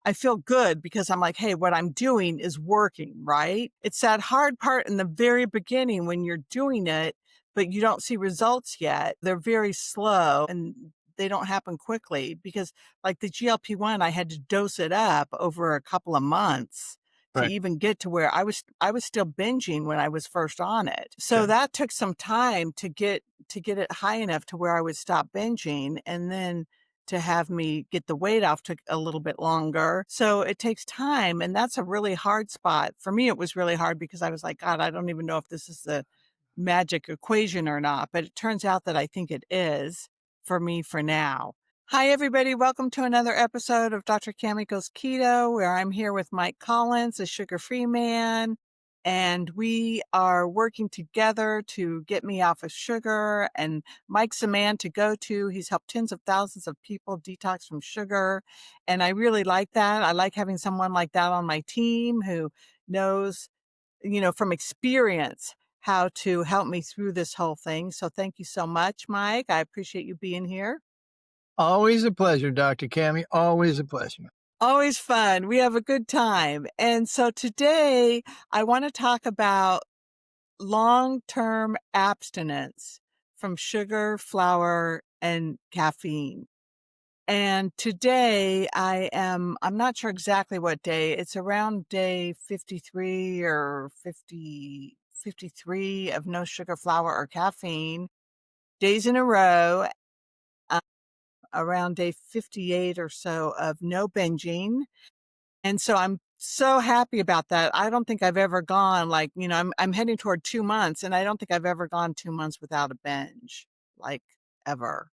I feel good because I'm like, hey, what I'm doing is working, right? It's that hard part in the very beginning when you're doing it, but you don't see results yet. They're very slow and they don't happen quickly because, like the GLP-1, I had to dose it up over a couple of months to Right. even get to where I was still binging when I was first on it. So Okay. that took some time to get it high enough to where I would stop binging, and then to have me get the weight off took a little bit longer. So it takes time, and that's a really hard spot. For me, it was really hard because I was like, God, I don't even know if this is the magic equation or not, but it turns out that I think it is for me for now. Hi, everybody. Welcome to another episode of Dr. Cammy Goes Keto, where I'm here with Mike Collins, a sugar-free man, and we are working together to get me off of sugar. And Mike's a man to go to. He's helped tens of thousands of people detox from sugar, and I really like that. I like having someone like that on my team who knows, from experience, how to help me through this whole thing. So thank you so much, Mike. I appreciate you being here. Always a pleasure, Dr. Cammy. Always a pleasure. Always fun. We have a good time. And so today I want to talk about long-term abstinence from sugar, flour, and caffeine. And today I'm not sure exactly what day. It's around day 53 or 53 of no sugar, flour, or caffeine, days in a row, uh, around day 58 or so of no binging. And so I'm so happy about that. I don't think I've ever gone like, I'm heading toward 2 months, and I don't think I've ever gone 2 months without a binge, like ever.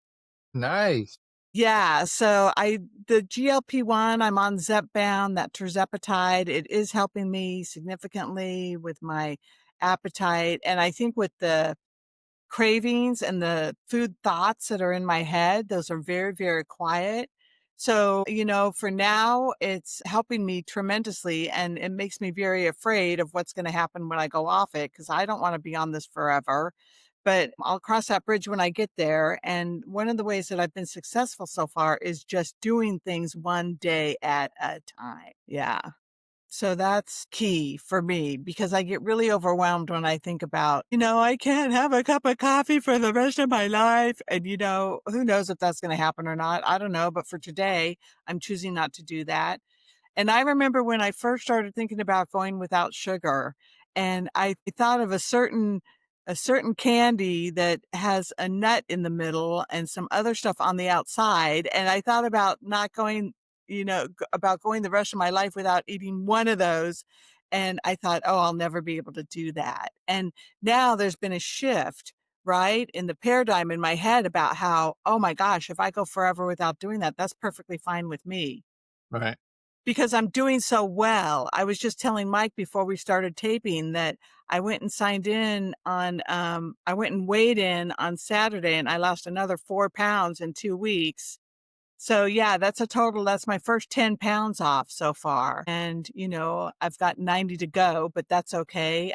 Nice. Yeah, so the GLP-1, I'm on Zepbound, that tirzepatide. It is helping me significantly with my appetite, and I think with the cravings and the food thoughts that are in my head, those are very, very quiet. So, for now, it's helping me tremendously, and it makes me very afraid of what's going to happen when I go off it because I don't want to be on this forever. But I'll cross that bridge when I get there. And one of the ways that I've been successful so far is just doing things one day at a time. Yeah. So that's key for me because I get really overwhelmed when I think about, I can't have a cup of coffee for the rest of my life. And, who knows if that's going to happen or not? I don't know. But for today, I'm choosing not to do that. And I remember when I first started thinking about going without sugar, and I thought of a certain candy that has a nut in the middle and some other stuff on the outside. And I thought about not going, about going the rest of my life without eating one of those. And I thought, oh, I'll never be able to do that. And now there's been a shift, right, in the paradigm in my head about how, oh my gosh, if I go forever without doing that, that's perfectly fine with me Right. because I'm doing so well. I was just telling Mike before we started taping that I went and I went and weighed in on Saturday, and I lost another 4 pounds in 2 weeks. So yeah, that's my first 10 pounds off so far. And, I've got 90 to go, but that's okay.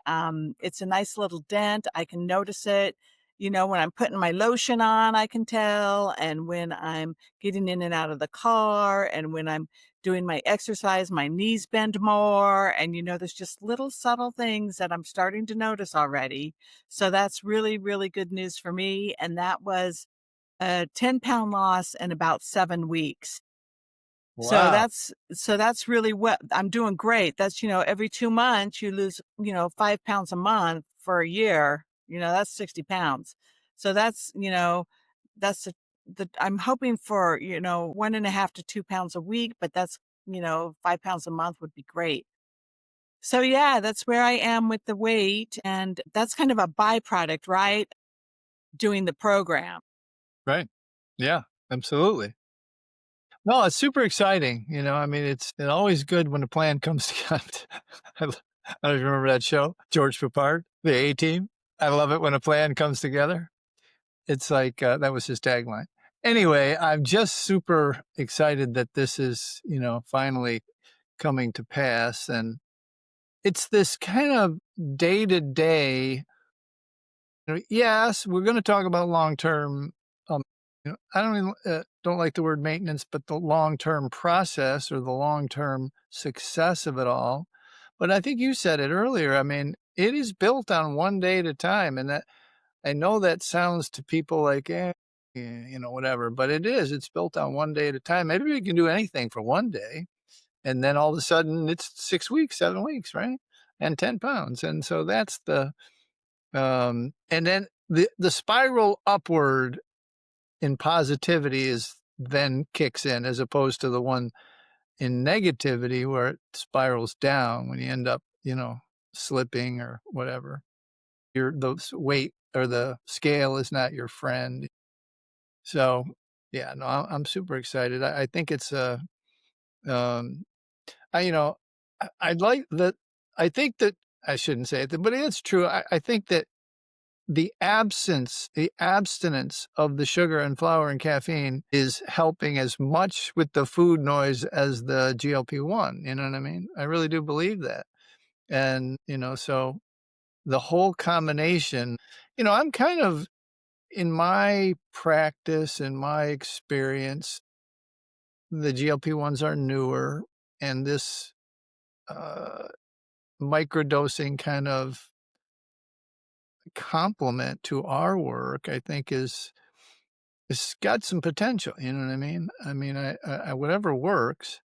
It's a nice little dent. I can notice it. When I'm putting my lotion on, I can tell. And when I'm getting in and out of the car, and when I'm doing my exercise, my knees bend more. And, there's just little subtle things that I'm starting to notice already. So that's really, really good news for me. And that was a 10-pound loss in about 7 weeks. So Wow. that's really what I'm doing great. That's, every 2 months you lose, 5 pounds a month for a year, that's 60 pounds. So that's I'm hoping for, 1.5 to 2 pounds a week, but that's, 5 pounds a month would be great. So yeah, that's where I am with the weight. And that's kind of a byproduct, right? Doing the program. Right. Yeah, absolutely. No, it's super exciting. I mean, it's always good when a plan comes together. I don't know if you remember that show, George Papard, the A-Team. I love it when a plan comes together. It's like, that was his tagline. Anyway, I'm just super excited that this is, finally coming to pass. And it's this kind of day to day. Yes, we're going to talk about long term I don't even, don't like the word maintenance, but the long-term process or the long-term success of it all. But I think you said it earlier. I mean, it is built on one day at a time, and that I know that sounds to people like, whatever, but it is. It's built on one day at a time. Maybe we can do anything for one day, and then all of a sudden it's 6 weeks, 7 weeks, right? And 10 pounds. And so that's and then the spiral upward in positivity is then kicks in as opposed to the one in negativity where it spirals down when you end up, slipping or whatever. The weight or the scale is not your friend. So, yeah, no, I'm super excited. I think it's um, I, you know, I'd like that. I think that I shouldn't say it, but it's true. I think that the abstinence of the sugar and flour and caffeine is helping as much with the food noise as the GLP-1, you know what I mean? I really do believe that. And, so the whole combination, I'm kind of in my practice, in my experience, the GLP-1s are newer, and this, uh, microdosing kind of complement to our work, I think it's got some potential, you know what I mean? I mean, I whatever works,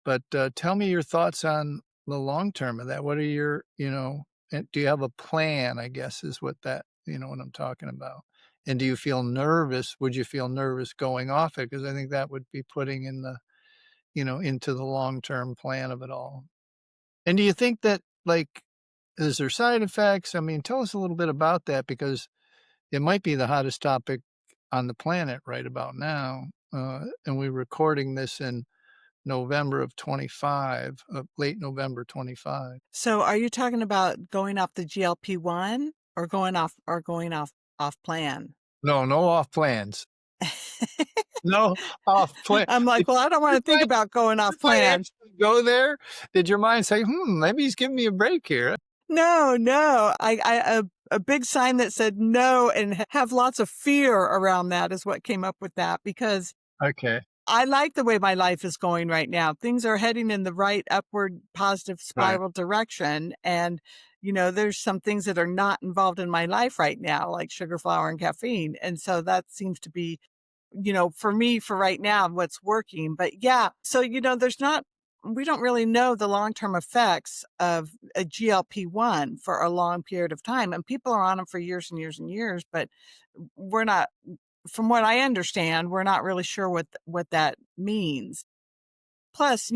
but, tell me your thoughts on the long term of that. What are and do you have a plan, I guess, is what what I'm talking about? And do you feel nervous? Would you feel nervous going off it? Because I think that would be putting in into the long-term plan of it all. And do you think that, like, is there side effects? I mean, tell us a little bit about that because it might be the hottest topic on the planet right about now, and we're recording this in November of '25, late November '25. So are you talking about going off the GLP-1 or going off plan? No, no off plans. No off plan. I'm like, Did "Well, I don't wanna your think mind about going did off your mind plan." actually go there? Did your mind say, "Hmm, maybe he's giving me a break here"? No, no. A big sign that said no and have lots of fear around that is what came up with that because Okay, I like the way my life is going right now. Things are heading in the right upward positive right. spiral direction. And, there's some things that are not involved in my life right now, like sugar, flour, and caffeine. And so that seems to be, for me, for right now, what's working. But yeah, so, we don't really know the long term effects of a GLP-1 for a long period of time. And people are on them for years and years and years, but we're not from what I understand, we're not really sure what that means. Plus,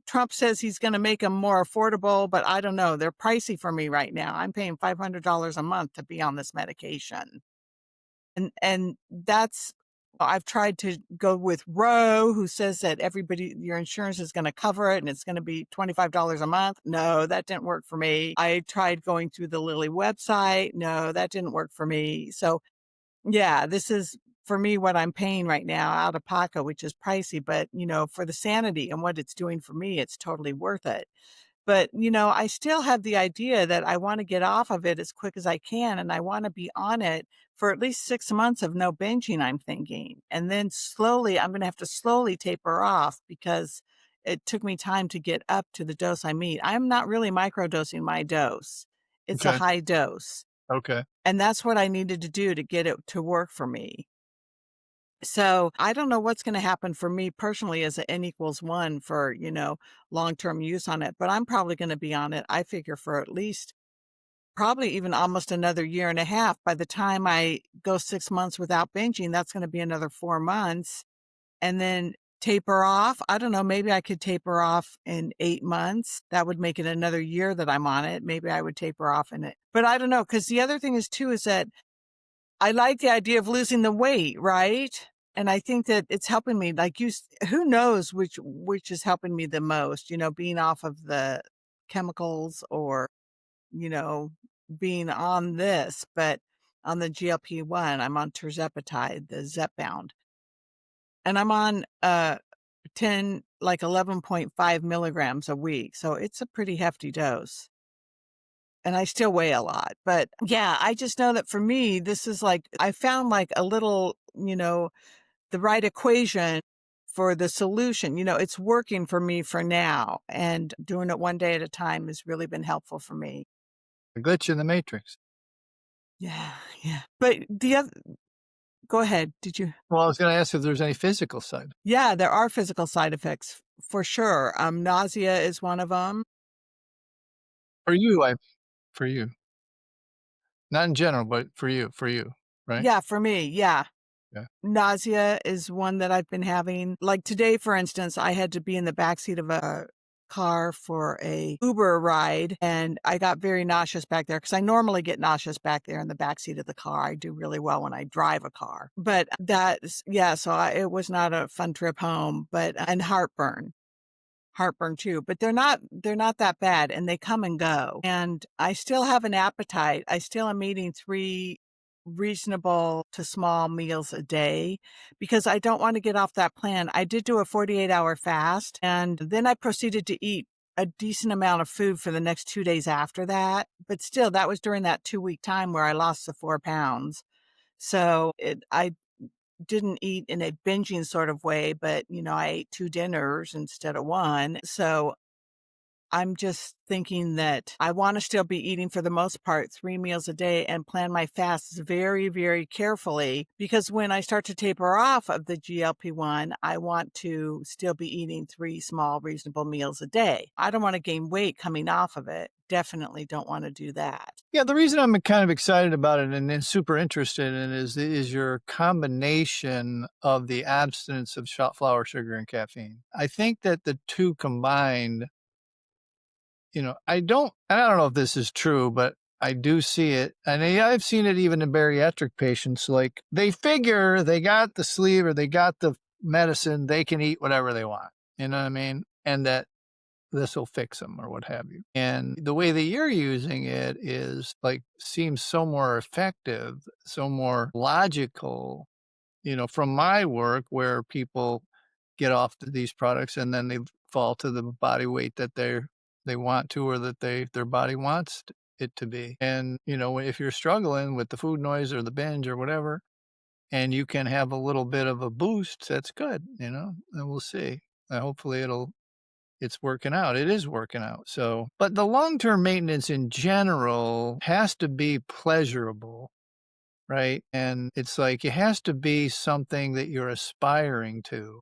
Trump says he's going to make them more affordable, but I don't know. They're pricey for me right now. I'm paying $500 a month to be on this medication. And that's I've tried to go with Roe, who says that your insurance is going to cover it and it's going to be $25 a month. No, that didn't work for me. I tried going through the Lilly website. No, that didn't work for me. So yeah, this is for me what I'm paying right now out of pocket, which is pricey, but for the sanity and what it's doing for me, it's totally worth it. But, I still have the idea that I want to get off of it as quick as I can and I want to be on it for at least 6 months of no binging, I'm thinking. And then slowly I'm going to have to slowly taper off because it took me time to get up to the dose I need. I'm not really microdosing my dose. It's a Okay, high dose. okay, And that's what I needed to do to get it to work for me. So I don't know what's going to happen for me personally as a N equals one for, long-term use on it, but I'm probably going to be on it. I figure for at least probably even almost another year and a half. By the time I go 6 months without binging, that's going to be another 4 months and then taper off. I don't know. Maybe I could taper off in 8 months. That would make it another year that I'm on it. Maybe I would taper off in it, but I don't know. Cause the other thing is too, is that I like the idea of losing the weight, right? And I think that it's helping me, like who knows which is helping me the most, being off of the chemicals or, you know, being on this, but on the GLP-1, I'm on tirzepatide, the Zepbound, and I'm on 10, like 11.5 milligrams a week. So it's a pretty hefty dose. and I still weigh a lot. But yeah, I just know that for me, this is like, I found like a little, the right equation for the solution. It's working for me for now, and doing it one day at a time has really been helpful for me. A glitch in the matrix. Yeah, yeah. But the other, go ahead. Did you? Well, I was gonna ask if there's any physical side. Yeah, there are physical side effects for sure. Nausea is one of them. For you. Not in general, but for you, right? Yeah, for me. Yeah. Yeah. Nausea is one that I've been having. Like today, for instance, I had to be in the backseat of a car for a Uber ride, and I got very nauseous back there because I normally get nauseous back there in the backseat of the car. I do really well when I drive a car. But yeah, so it was not a fun trip home, and heartburn too, but they're not that bad, and they come and go. And I still have an appetite. I still am eating 3 reasonable to small meals a day because I don't want to get off that plan. I did do a 48-hour fast, and then I proceeded to eat a decent amount of food for the next 2 days after that. But still, that was during that 2-week time where I lost the 4 pounds. So I didn't eat in a binging sort of way, but, I ate 2 dinners instead of 1. So I'm just thinking that I wanna still be eating, for the most part, 3 meals a day, and plan my fasts very, very carefully, because when I start to taper off of the GLP-1, I want to still be eating 3 small, reasonable meals a day. I don't wanna gain weight coming off of it. Definitely don't wanna do that. Yeah, the reason I'm kind of excited about it and super interested in it is your combination of the abstinence of flour, sugar, and caffeine. I think that the 2 combined, I don't know if this is true, but I do see it, and I've seen it even in bariatric patients. Like, they figure they got the sleeve or they got the medicine, they can eat whatever they want. You know what I mean? And that this will fix them or what have you. And the way that you're using it is like seems so more effective, so more logical, from my work where people get off these products and then they fall to the body weight that they want to, or that their body wants it to be. And, if you're struggling with the food noise or the binge or whatever, and you can have a little bit of a boost, that's good, and we'll see. Hopefully it's working out. It is working out. So, but the long-term maintenance in general has to be pleasurable, right? And it's like it has to be something that you're aspiring to.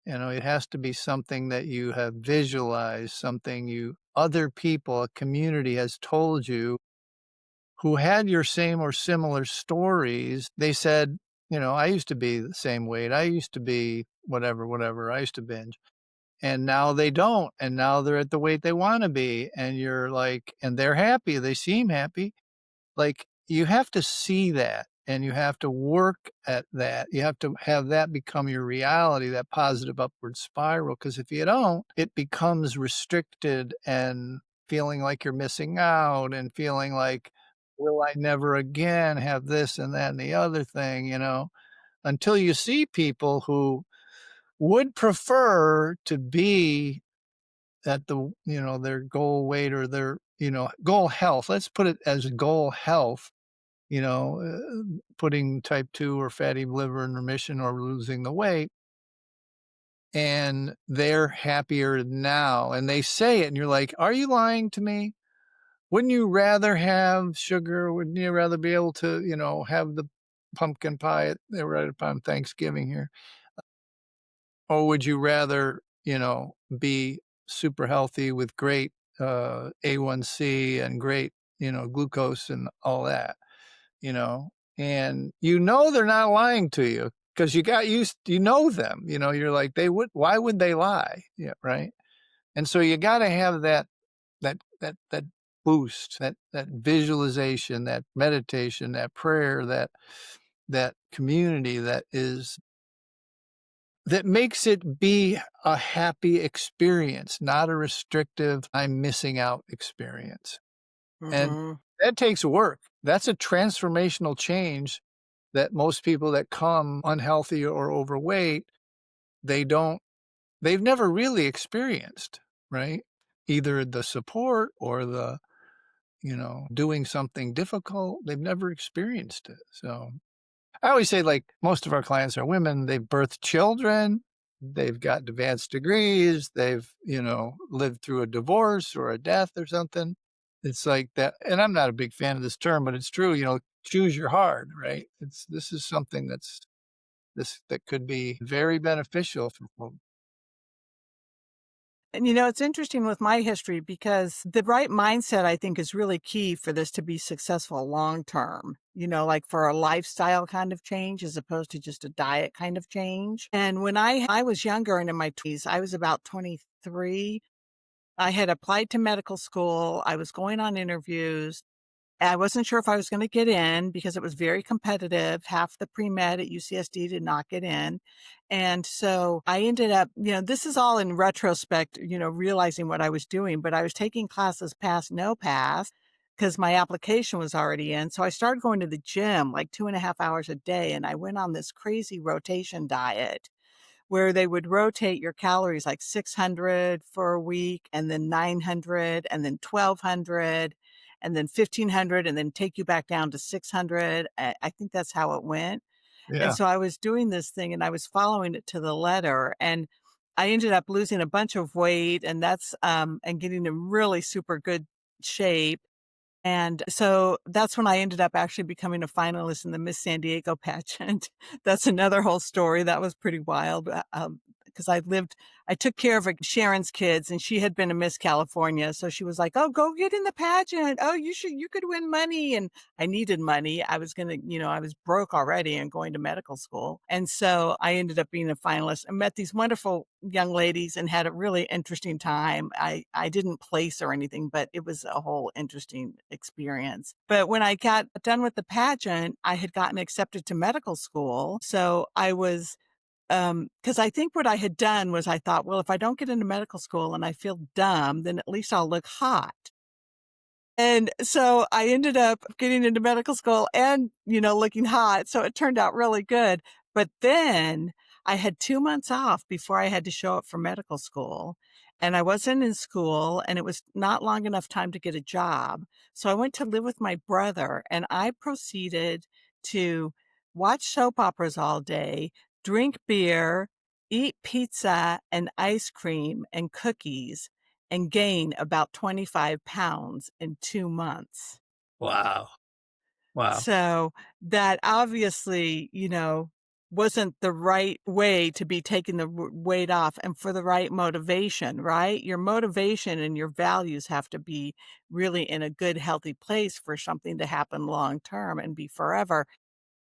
It has to be something that you have visualized, something other people, a community has told you who had your same or similar stories. They said, I used to be the same weight. I used to be whatever, whatever. I used to binge. And now they don't, and now they're at the weight they wanna be, and you're like, and they're happy, they seem happy. Like, you have to see that, and you have to work at that. You have to have that become your reality, that positive upward spiral. Because if you don't, it becomes restricted and feeling like you're missing out and feeling like, "Will I never again have this and that and the other thing," until you see people who would prefer to be at their goal weight or their, goal health. Let's put it as goal health, putting type 2 or fatty liver in remission or losing the weight. And they're happier now. And they say it, and you're like, are you lying to me? Wouldn't you rather have sugar? Wouldn't you rather be able to, have the pumpkin pie right upon Thanksgiving here? Or would you rather, be super healthy with great, A1C and great, glucose and all that, you know? And they're not lying to you because you got used them, you're like, why would they lie? Yeah, right? And so you gotta have that boost, that visualization, that meditation, that prayer, that community that makes it be a happy experience, not a restrictive, I'm missing out experience. And Mhm. that takes work. That's a transformational change that most people that come unhealthy or overweight, they don't they've never really experienced, right? Either the support or doing something difficult. They've never experienced it. So I always say, like, most of our clients are women. They've birthed children. They've got advanced degrees. They've, lived through a divorce or a death or something. It's like that. And I'm not a big fan of this term, but it's true. Choose your hard, right? This is something that could be very beneficial for folks. And it's interesting with my history because the right mindset, I think, is really key for this to be successful long term, like for a lifestyle kind of change as opposed to just a diet kind of change. And when I was younger and in my 20s, I was about 23. I had applied to medical school. I was going on interviews. I wasn't sure if I was gonna get in because it was very competitive. Half the pre-med at UCSD did not get in. And so I ended up, this is all in retrospect, realizing what I was doing, but I was taking classes pass, no pass because my application was already in. So I started going to the gym like 2.5 hours a day, and I went on this crazy rotation diet where they would rotate your calories like 600 for a week and then 900 and then 1,200 and then 1,500 and then take you back down to 600. I think that's how it went. And Yeah. so I was doing this thing and I was following it to the letter, and I ended up losing a bunch of weight, and and getting in really super good shape. And so that's when I ended up actually becoming a finalist in the Miss San Diego pageant. That's another whole story. That was pretty wild, because I took care of Sharon's kids, and she had been a Miss California. So she was like, "Oh, go get in the pageant. Oh, you could win money." And I needed money. I was gonna, I was broke already and going to medical school. And so I ended up being a finalist. I met these wonderful young ladies and had a really interesting time. I didn't place or anything, but it was a whole interesting experience. But when I got done with the pageant, I had gotten accepted to medical school. So I was because I think what I had done was I thought, well, if I don't get into medical school and I feel dumb, then at least I'll look hot. And so I ended up getting into medical school and, looking hot. So it turned out really good. But then I had 2 months off before I had to show up for medical school. And I wasn't in school, and it was not long enough time to get a job. So I went to live with my brother, and I proceeded to watch soap operas all day, drink beer, eat pizza and ice cream and cookies, and gain about 25 pounds in 2 months. Wow. Wow. So that obviously, wasn't the right way to be taking the weight off and for the right motivation, right? Your motivation and your values have to be really in a good, healthy place for something to happen long term and be forever.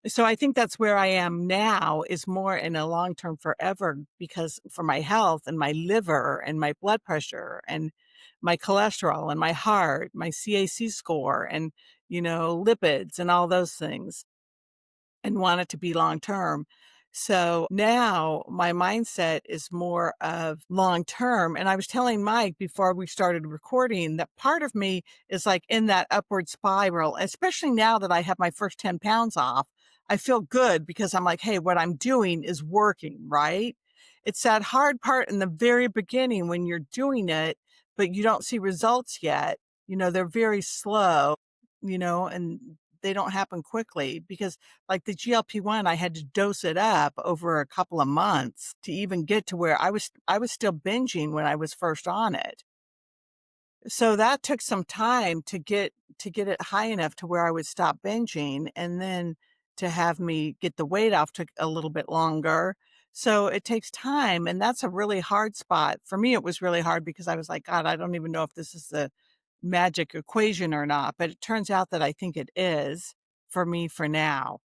So I think that's where I am now, is more in a long term forever, because for my health and my liver and my blood pressure and my cholesterol and my heart, my CAC score and, lipids and all those things, and want it to be long term. So now my mindset is more of long term. And I was telling Mike before we started recording that part of me is like in that upward spiral, especially now that I have my first 10 pounds off. I feel good because I'm like, hey, what I'm doing is working, right? It's that hard part in the very beginning when you're doing it, but you don't see results yet. They're very slow, and they don't happen quickly because like the GLP-1, I had to dose it up over a couple of months to even get to where I was still binging when I was first on it. So that took some time to get it high enough to where I would stop binging, and then to have me get the weight off took a little bit longer. So it takes time, and that's a really hard spot. For me, it was really hard because I was like, God, I don't even know if this is the magic equation or not, but it turns out that I think it is for me for now.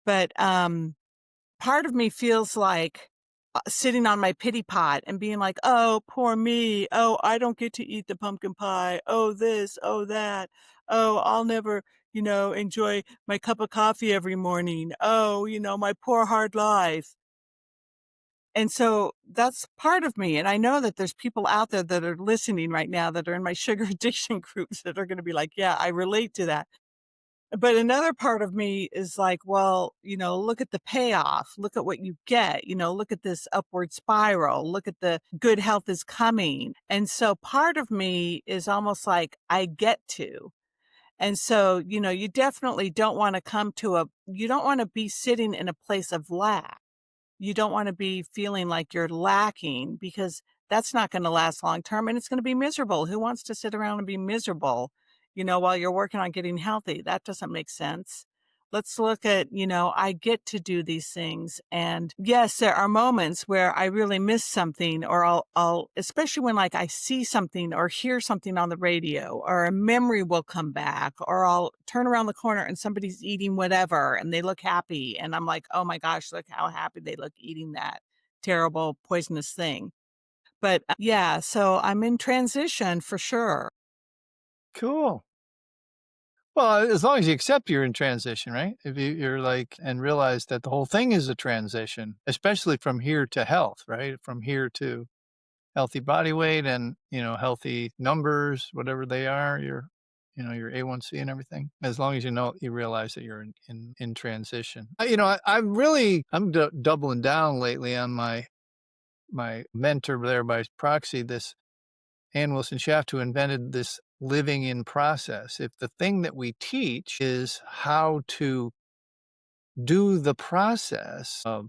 But part of me feels like sitting on my pity pot and being like, "Oh, poor me. Oh, I don't get to eat the pumpkin pie. Oh, this, oh, that. Oh, I'll never, enjoy my cup of coffee every morning. Oh, my poor hard life." And so that's part of me. And I know that there's people out there that are listening right now that are in my sugar addiction groups that are going to be like, yeah, I relate to that. But another part of me is like, well, look at the payoff. Look at what you get. Look at this upward spiral. Look at the good health is coming. And so part of me is almost like I get to. And so, you definitely don't want to you don't want to be sitting in a place of lack. You don't wanna be feeling like you're lacking because that's not gonna last long term and it's gonna be miserable. Who wants to sit around and be miserable, while you're working on getting healthy? That doesn't make sense. Let's look at, I get to do these things. And yes, there are moments where I really miss something or I'll especially when like I see something or hear something on the radio or a memory will come back or I'll turn around the corner and somebody's eating whatever and they look happy. And I'm like, oh my gosh, look how happy they look eating that terrible poisonous thing. But yeah, so I'm in transition for sure. Cool. Well, as long as you accept you're in transition, right? If you're like and realize that the whole thing is a transition, especially from here to health, right? From here to healthy body weight and, healthy numbers, whatever they are, your A1C and everything. As long as you realize that you're in transition. I'm doubling down lately on my mentor there by proxy, this Ann Wilson Shaft, who invented this living in process. If the thing that we teach is how to do the process of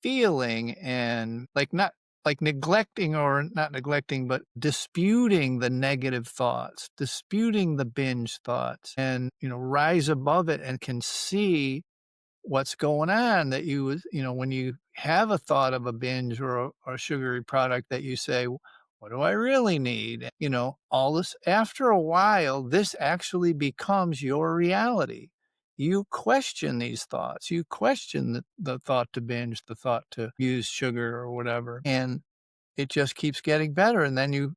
feeling and not neglecting or not neglecting, but disputing the negative thoughts, disputing the binge thoughts and, rise above it and can see what's going on that when you have a thought of a binge or a sugary product that you say, what do I really need? All this after a while, this actually becomes your reality. You question these thoughts. You question the thought to binge, the thought to use sugar or whatever. And it just keeps getting better. And then you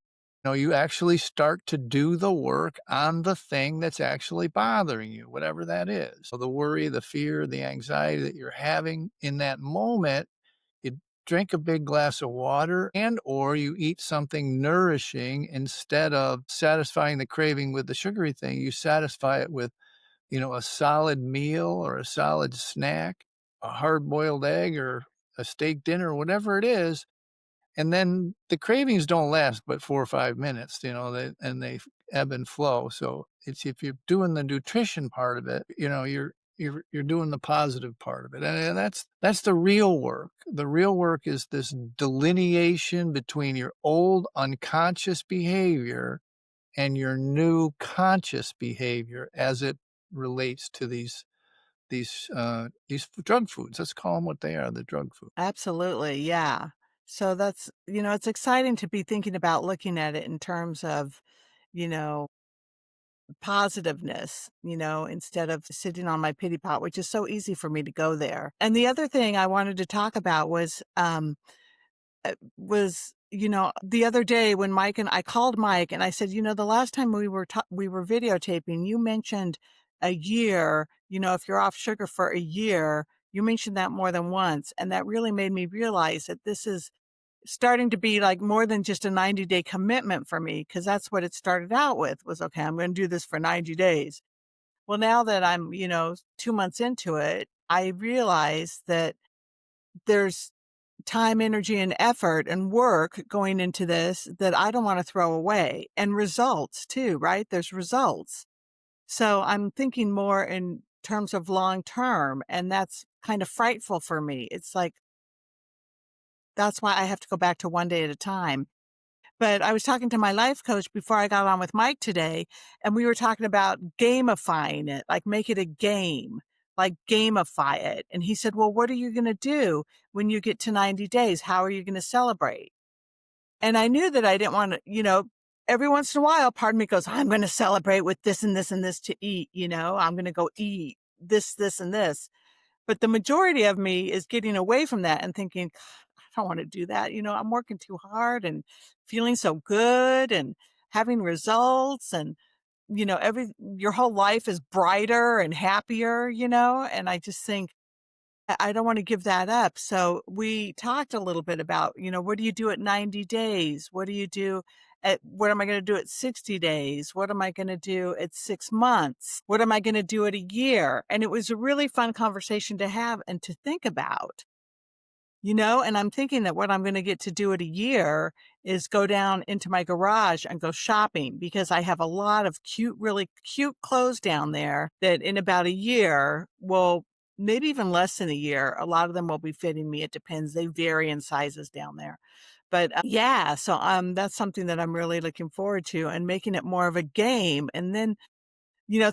actually start to do the work on the thing that's actually bothering you, whatever that is. So the worry, the fear, the anxiety that you're having in that moment, you drink a big glass of water and or you eat something nourishing instead of satisfying the craving with the sugary thing. You satisfy it with, a solid meal or a solid snack, a hard-boiled egg or a steak dinner, or whatever it is, and then the cravings don't last but 4 or 5 minutes, they ebb and flow. So it's if you're doing the nutrition part of it, you're doing the positive part of it. And that's the real work. The real work is this delineation between your old unconscious behavior and your new conscious behavior as it relates to these drug foods. Let's call them what they are, the drug foods. Absolutely, yeah. So that's it's exciting to be thinking about looking at it in terms of, you know, positiveness, instead of sitting on my pity pot, which is so easy for me to go there. And the other thing I wanted to talk about was the other day when Mike and I called Mike and I said, the last time we were videotaping, you mentioned a year, if you're off sugar for a year, you mentioned that more than once. And that really made me realize that this is starting to be like more than just a 90-day commitment for me. Cause that's what it started out with was, okay, I'm going to do this for 90 days. Well, now that I'm, 2 months into it, I realize that there's time, energy, and effort and work going into this that I don't want to throw away and results too, right? There's results. So I'm thinking more in terms of long term, and that's kind of frightful for me. It's like, that's why I have to go back to one day at a time. But I was talking to my life coach before I got on with Mike today, and we were talking about gamifying it, like make it a game, like gamify it. And he said, well, what are you going to do when you get to 90 days? How are you going to celebrate? And I knew that I didn't want to, every once in a while, part of me goes, I'm going to celebrate with this and this and this to eat, I'm going to go eat this, and this. But the majority of me is getting away from that and thinking, "God, I don't want to do that. I'm working too hard and feeling so good and having results and, your whole life is brighter and happier, and I just think I don't wanna give that up. So we talked a little bit about, what do you do at 90 days? What am I gonna do at 60 days? What am I gonna do at 6 months? What am I gonna do at a year? And it was a really fun conversation to have and to think about. And I'm thinking that what I'm gonna get to do at a year is go down into my garage and go shopping because I have a lot of cute, really cute clothes down there that in about a year will maybe even less than a year, a lot of them will be fitting me. It depends. They vary in sizes down there. But, yeah, so, that's something that I'm really looking forward to and making it more of a game. And then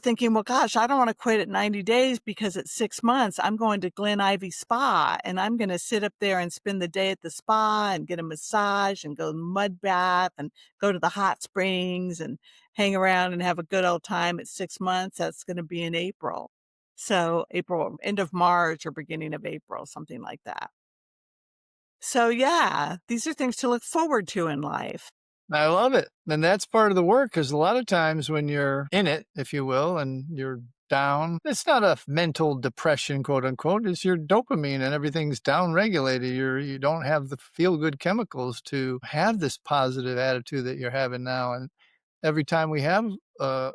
thinking, well, gosh, I don't want to quit at 90 days because at 6 months, I'm going to Glen Ivy Spa and I'm going to sit up there and spend the day at the spa and get a massage and go mud bath and go to the hot springs and hang around and have a good old time at 6 months. That's going to be in April. So, April, end of March or beginning of April, something like that. So, yeah, these are things to look forward to in life. I love it. And that's part of the work because a lot of times when you're in it, if you will, and you're down, it's not a mental depression, quote unquote. It's your dopamine and everything's down regulated. You don't have the feel good chemicals to have this positive attitude that you're having now. And every time we have a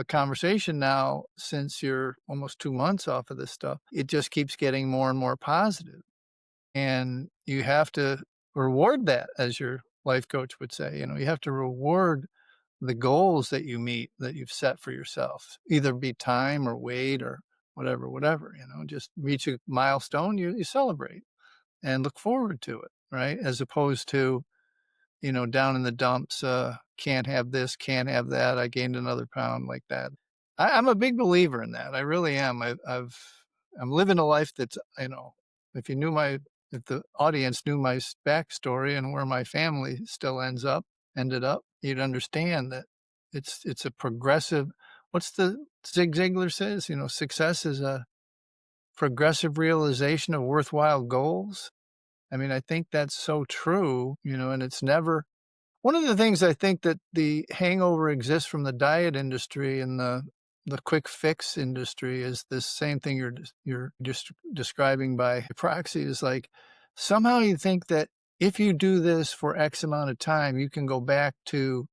conversation now, since you're almost 2 months off of this stuff, it just keeps getting more and more positive. And you have to reward that, as your life coach would say. You have to reward the goals that you meet that you've set for yourself, either be time or weight or whatever, just reach a milestone, you celebrate and look forward to it, right? As opposed to, down in the dumps, can't have this, can't have that. I gained another pound like that. I'm a big believer in that. I really am. I'm living a life that's, if you knew if the audience knew my backstory and where my family still ended up, you'd understand that it's a progressive. What's the Zig Ziglar says? Success is a progressive realization of worthwhile goals. I mean, I think that's so true, and it's never one of the things I think that the hangover exists from the diet industry and the quick fix industry is this same thing you're just describing by proxy is like somehow you think that if you do this for X amount of time, you can go back to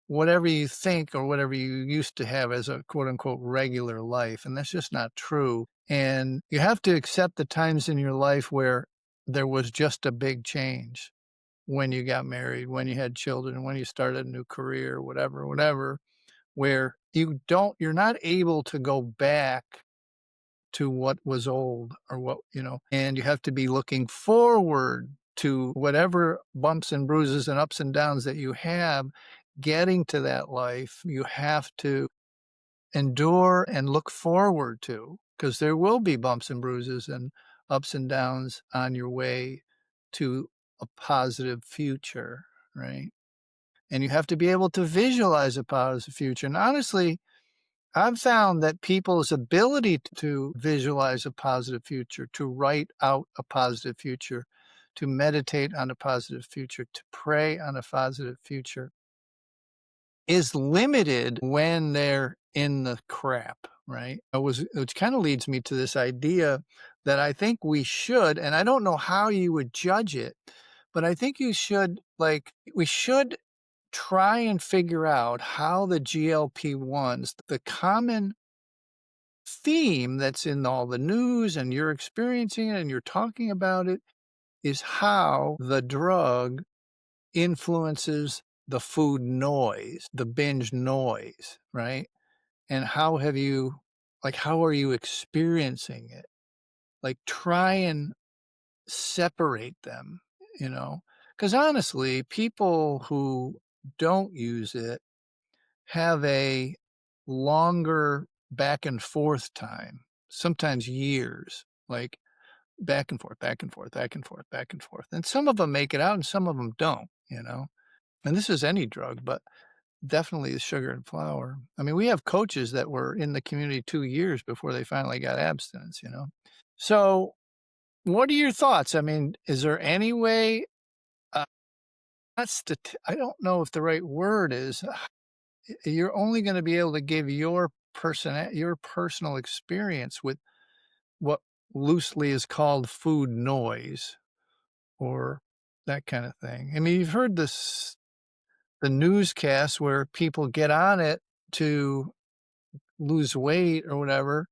whatever you think or whatever you used to have as a quote unquote regular life. And that's just not true. And you have to accept the times in your life where there was just a big change when you got married, when you had children, when you started a new career, whatever, where you're not able to go back to what was old or and you have to be looking forward to whatever bumps and bruises and ups and downs that you have getting to that life. You have to endure and look forward to because there will be bumps and bruises and ups and downs on your way to a positive future, right? And you have to be able to visualize a positive future. And honestly, I've found that people's ability to visualize a positive future, to write out a positive future, to meditate on a positive future, to pray on a positive future is limited when they're in the crap, right? Which kind of leads me to this idea that I think we should, and I don't know how you would judge it, but I think we should try and figure out how the GLP-1s, the common theme that's in all the news and you're experiencing it and you're talking about it, is how the drug influences the food noise, the binge noise, right? And how are you experiencing it? Like, try and separate them, you know? Because honestly, people who don't use it have a longer back and forth time, sometimes years, like back and forth, back and forth, back and forth, back and forth. And some of them make it out and some of them don't. And this is any drug, but definitely the sugar and flour. I mean, we have coaches that were in the community 2 years before they finally got abstinence. So, what are your thoughts? I mean, is there any way, uh, I don't know if the right word is, you're only gonna be able to give your personal experience with what loosely is called food noise or that kind of thing. I mean, you've heard the newscasts where people get on it to lose weight or whatever,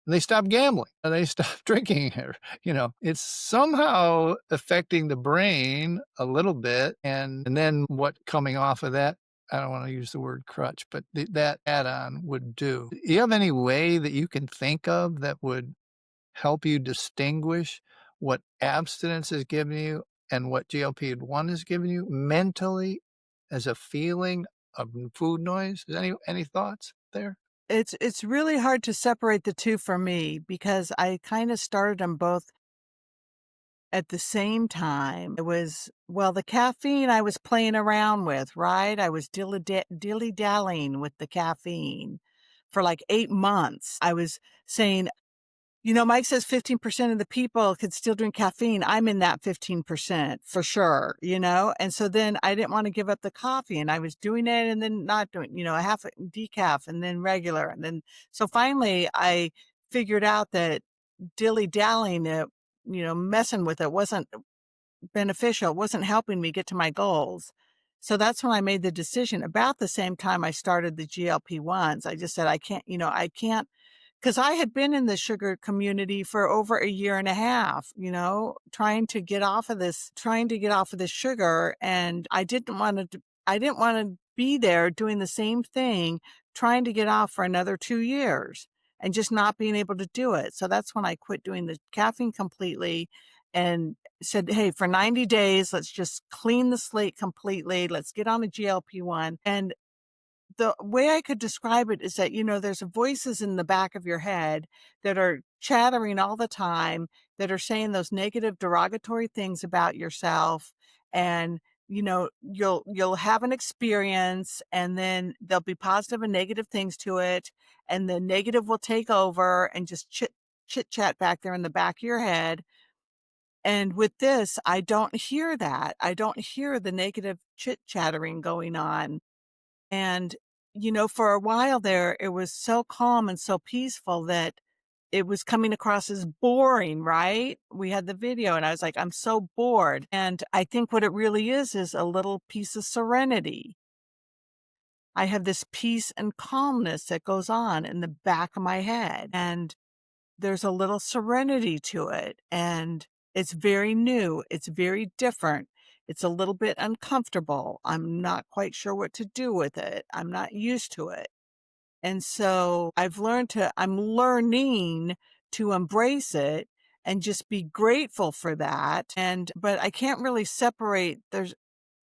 and they stop gambling and they stop drinking or, it's somehow affecting the brain a little bit. And then what coming off of that, I don't want to use the word crutch, but that add on would do. Do you have any way that you can think of that would help you distinguish what abstinence has given you and what GLP-1 has given you mentally as a feeling of food noise? Is any thoughts there? It's really hard to separate the 2 for me because I kinda started them both at the same time. It was well, the caffeine I was playing around with, right? I was dilly-dallying with the caffeine for, like, 8 months. I was saying, Mike says 15% of the people could still drink caffeine. I'm in that 15% for sure, And so then I didn't wanna give up the coffee, and I was doing it and then not doing, a half a decaf and then regular, and then so finally I figured out that dilly-dallying it, messing with it wasn't beneficial, it wasn't helping me get to my goals. So that's when I made the decision. About the same time I started the GLP-1s, I just said, I can't 'cause I had been in the sugar community for over a year and a half, trying to get off of this sugar, and I didn't wanna be there doing the same thing, trying to get off for another 2 years and just not being able to do it. So that's when I quit doing the caffeine completely and said, "Hey, for 90 days, let's just clean the slate completely. Let's get on a GLP-1." And the way I could describe it is that, there's voices in the back of your head that are chattering all the time, that are saying those negative derogatory things about yourself. And, you'll have an experience and then there'll be positive and negative things to it. And the negative will take over and just chit chat back there in the back of your head. And with this, I don't hear that. I don't hear the negative chit chattering going on. And, for a while there, it was so calm and so peaceful that it was coming across as boring, right? We had the video and I was like, I'm so bored. And I think what it really is a little piece of serenity. I have this peace and calmness that goes on in the back of my head. And there's a little serenity to it, and it's very new, it's very different, it's a little bit uncomfortable, I'm not quite sure what to do with it, I'm not used to it, and so I'm learning to embrace it and just be grateful for that, but I can't really separate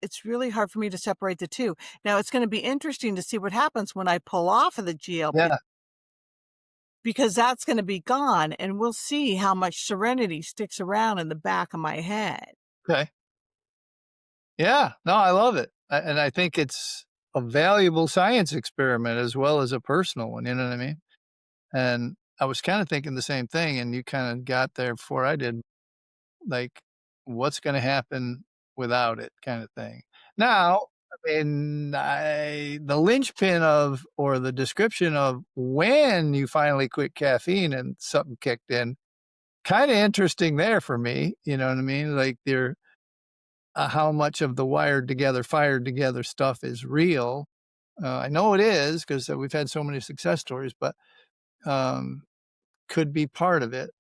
it's really hard for me to separate the 2. Now it's gonna be interesting to see what happens when I pull off of the GLP Yeah. because that's gonna be gone, and we'll see how much serenity sticks around in the back of my head. Okay. Yeah. No, I love it. And I think it's a valuable science experiment as well as a personal one, you know what I mean? And I was kinda thinking the same thing, and you kinda got there before I did, like, what's gonna happen without it kinda thing. Now, I mean, the linchpin of or the description of when you finally quit caffeine and something kicked in, kinda interesting there for me, you know what I mean? Like, how much of the wired together, fired together stuff is real. I know it is because we've had so many success stories, but um, could be part of it.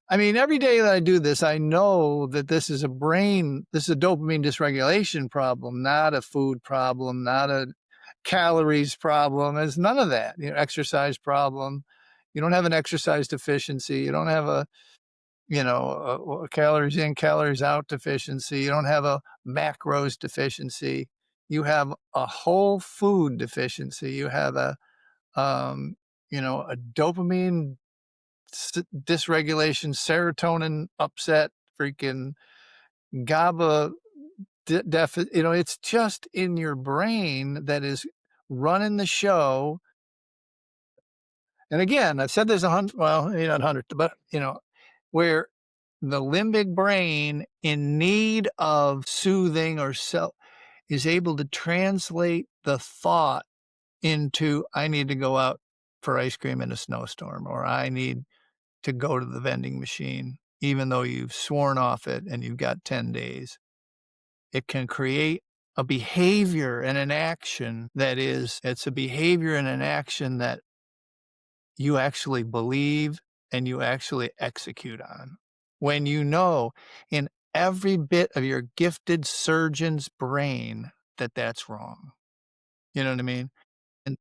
I mean, every day that I do this, I know that this is a dopamine dysregulation problem, not a food problem, not a calories problem. It's none of that. Exercise problem. You don't have an exercise deficiency. You don't have a calories in, calories out deficiency. You don't have a macros deficiency. You have a whole food deficiency. You have a dopamine dysregulation, serotonin upset, freaking GABA deficit. It's just in your brain that is running the show. And again, I've said there's 100, well, maybe not 100, but where the limbic brain in need of soothing or self is able to translate the thought into, I need to go out for ice cream in a snowstorm, or I need to go to the vending machine, even though you've sworn off it and you've got 10 days. It can create a behavior and an action that is it's a behavior and an action that you actually believe and you actually execute on. When you know in every bit of your gifted surgeon's brain that that's wrong. You know what I mean? And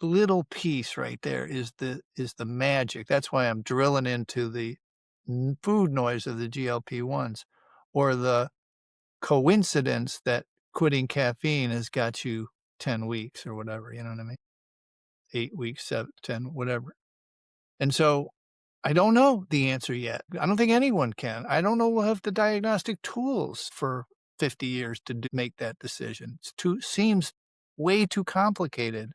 little piece right there is the magic. That's why I'm drilling into the food noise of the GLP-1s or the coincidence that quitting caffeine has got you 10 weeks or whatever, you know what I mean? 8 weeks, 7, 10, whatever. And so I don't know the answer yet. I don't think anyone can. I don't know we'll have the diagnostic tools for 50 years to make that decision. It's too seems way too complicated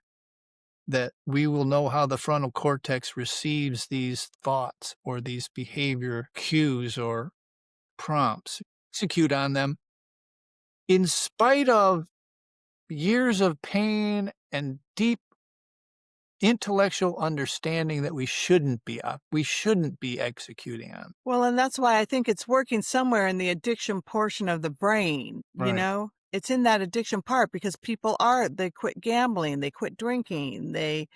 that we will know how the frontal cortex receives these thoughts or these behavior cues or prompts, execute on them in spite of years of pain and deep intellectual understanding that we shouldn't be executing on. Well, and that's why I think it's working somewhere in the addiction portion of the brain, you Right. know? It's in that addiction part because they quit gambling, they quit drinking, they,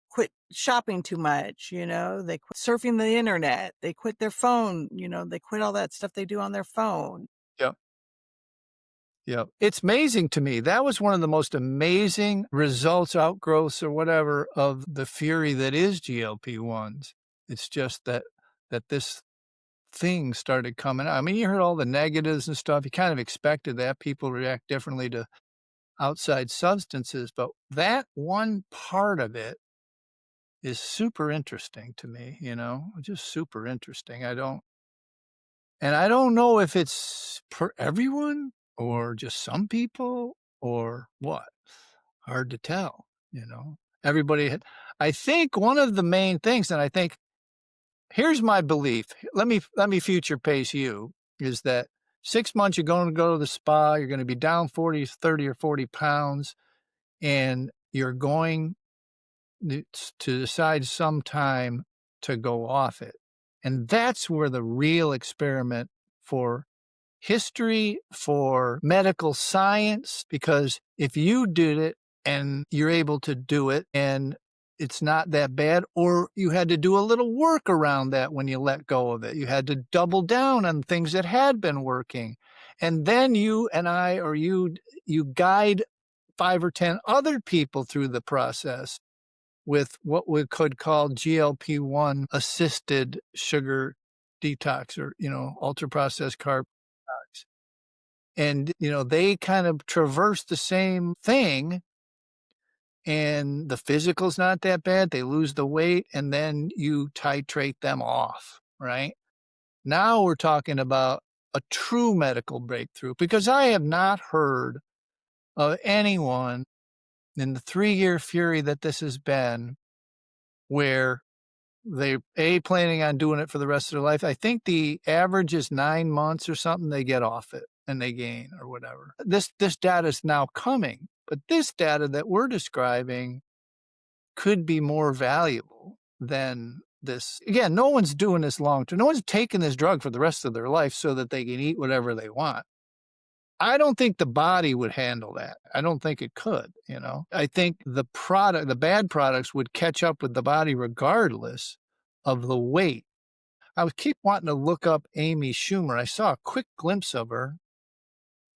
quit shopping too much, they quit surfing the internet, they quit their phone, they quit all that stuff they do on their phone. Yep. Yep. It's amazing to me. That was one of the most amazing results, outgrowths, or whatever of the fury that is GLP-1s. It's just that this thing started coming out. I mean, you heard all the negatives and stuff. You kind of expected that people react differently to outside substances, but that one part of it is super interesting to me, just super interesting. I don't know if it's for everyone or just some people or what. Hard to tell, you know. Everybody had I think one of the main things, and I think here's my belief. Let me future pace you, is that 6 months you're going to go to the spa, you're gonna be down 40, 30, or 40 pounds, and you're going to decide sometime to go off it. And that's where the real experiment for history, for medical science, because if you did it and you're able to do it and it's not that bad, or you had to do a little work around that when you let go of it. You had to double down on things that had been working. And then you and I, or you guide 5 or 10 other people through the process with what we could call GLP-1 assisted sugar detox or, ultra processed carb detox. And, they kind of traverse the same thing and the physical's not that bad. They lose the weight and then you titrate them off, right? Now we're talking about a true medical breakthrough because I have not heard of anyone in the 3-year fury that this has been where they planning on doing it for the rest of their life. I think the average is 9 months or something, they get off it and they gain or whatever. This data is now coming, but this data that we're describing could be more valuable than this. Again, no one's doing this long term. No one's taking this drug for the rest of their life so that they can eat whatever they want. I don't think the body would handle that. I don't think it could. I think the bad products would catch up with the body regardless of the weight. I would keep wanting to look up Amy Schumer. I saw a quick glimpse of her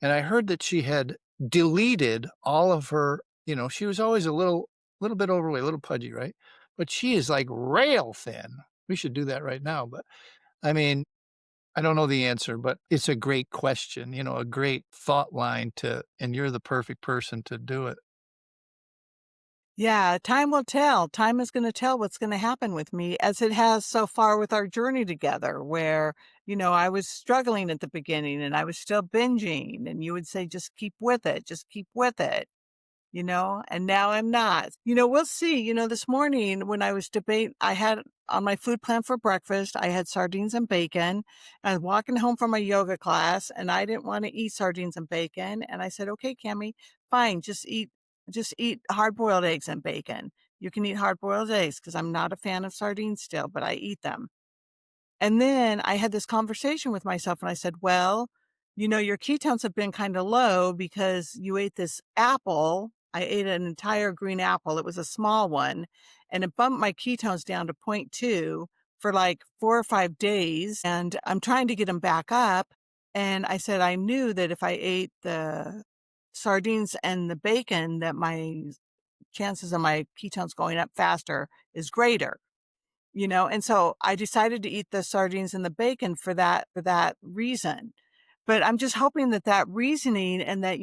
and I heard that she had deleted all of her, she was always a little bit overweight, a little pudgy, right? But she is like rail thin. We should do that right now. But I mean, I don't know the answer, but it's a great question, a great thought line and you're the perfect person to do it. Yeah, time will tell. Time is going to tell what's going to happen with me as it has so far with our journey together, where, I was struggling at the beginning and I was still binging, and you would say, just keep with it, just keep with it. And now I'm not. We'll see. This morning when I was I had on my food plan for breakfast, I had sardines and bacon. I was walking home from my yoga class and I didn't want to eat sardines and bacon. And I said, okay, Cammy, fine, just eat hard boiled eggs and bacon. You can eat hard-boiled eggs because I'm not a fan of sardines still, but I eat them. And then I had this conversation with myself and I said, well, your ketones have been kind of low because you ate this apple. I ate an entire green apple. It was a small one and it bumped my ketones down to point 0.2 for like 4 or 5 days. And I'm trying to get them back up. And I said, I knew that if I ate the sardines and the bacon, that my chances of my ketones going up faster is greater. And so I decided to eat the sardines and the bacon for that reason. But I'm just hoping that that reasoning and that,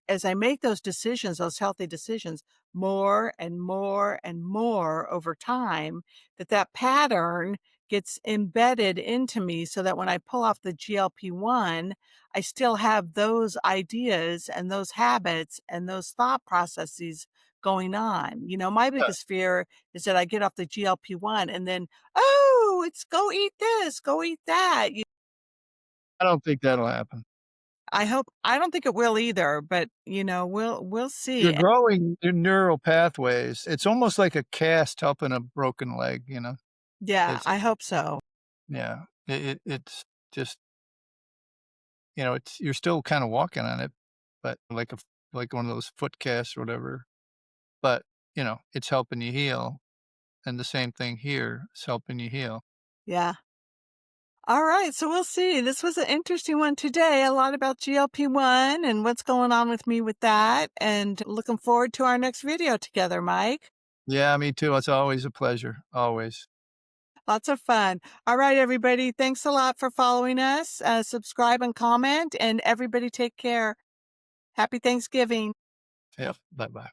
as I make those decisions, those healthy decisions, more and more and more over time, that pattern gets embedded into me so that when I pull off the GLP-1, I still have those ideas and those habits and those thought processes going on. My Yeah, biggest fear is that I get off the GLP-1 and then, "Oh, it's go eat this, go eat that." I don't think that'll happen. I don't think it will either, but, we'll You're see. growing your neural pathways. It's almost like a cast helping a broken leg, you know? Yeah, It's I hope so. yeah. It's just, it's you're still kinda walking on it, but like one of those foot casts or whatever, but, it's helping you heal, and the same thing here, it's helping you heal. Yeah. Alright, so we'll see. This was an interesting one today, a lot about GLP-1 and what's going on with me with that, and looking forward to our next video together, Mike. Yeah, me too. It's always a pleasure, always. Lots of fun. Alright, everybody, thanks a lot for following us. Subscribe and comment, and everybody take care. Happy Thanksgiving. Yep. Bye-bye.